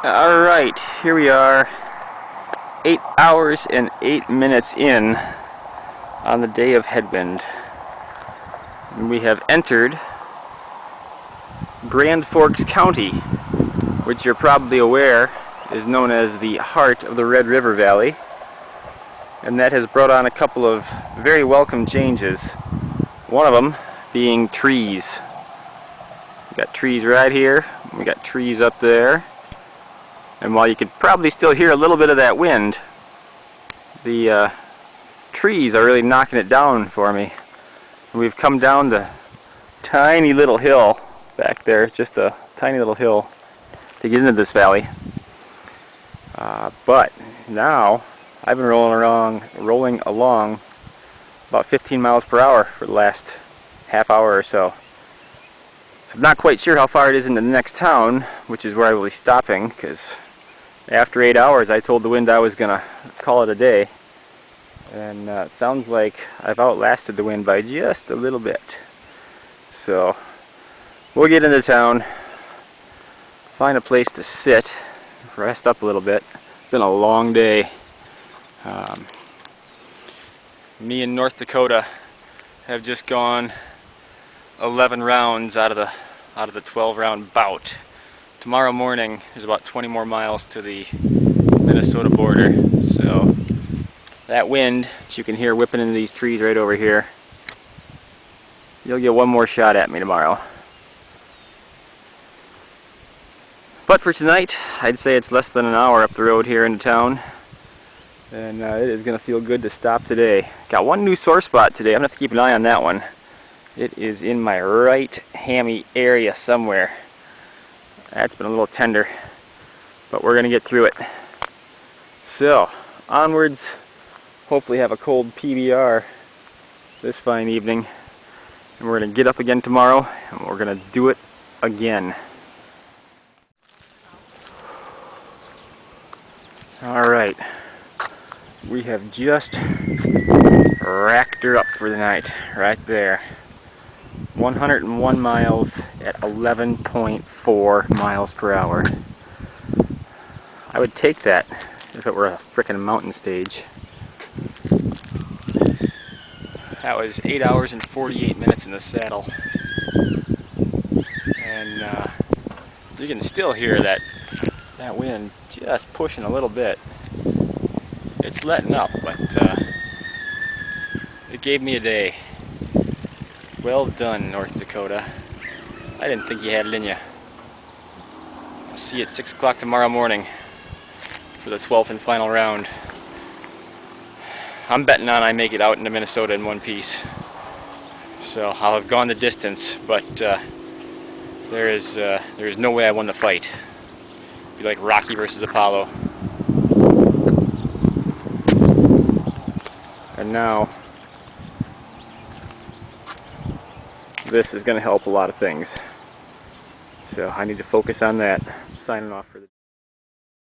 Alright, here we are, 8 hours and 8 minutes in on the day of headwind. And we have entered Grand Forks County, which you're probably aware is known as the heart of the Red River Valley. And that has brought on a couple of very welcome changes. One of them being trees. We got trees right here, we got trees up there. And while you could probably still hear a little bit of that wind, the trees are really knocking it down for me. And we've come down the tiny little hill back there, just a tiny little hill to get into this valley. But now I've been rolling along about 15 miles per hour for the last half hour or so. So I'm not quite sure how far it is into the next town, which is where I will be stopping, because after 8 hours I told the wind I was gonna call it a day, and it sounds like I've outlasted the wind by just a little bit. So we'll get into town, find a place to sit, rest up a little bit. It's been a long day. Me and North Dakota have just gone 11 rounds out of the 12 round bout. Tomorrow morning there's about 20 more miles to the Minnesota border, so that wind that you can hear whipping into these trees right over here, you'll get one more shot at me tomorrow. But for tonight, I'd say it's less than an hour up the road here into town, and it is going to feel good to stop today. Got one new sore spot today. I'm going to have to keep an eye on that one. It is in my right hammy area somewhere. That's been a little tender, but we're going to get through it. So, onwards, hopefully have a cold PBR this fine evening, and we're going to get up again tomorrow, and we're going to do it again. Alright, we have just racked her up for the night, right there. 101 miles at 11.4 miles per hour. I would take that if it were a frickin' mountain stage. That was 8 hours and 48 minutes in the saddle. And you can still hear that wind just pushing a little bit. It's letting up, but it gave me a day. Well done, North Dakota. I didn't think you had it in you. I'll see you at 6 o'clock tomorrow morning for the 12th and final round. I'm betting on I make it out into Minnesota in one piece. So I'll have gone the distance, but there is no way I won the fight. It'd be like Rocky versus Apollo. And now this is going to help a lot of things. So I need to focus on that. I'm signing off for the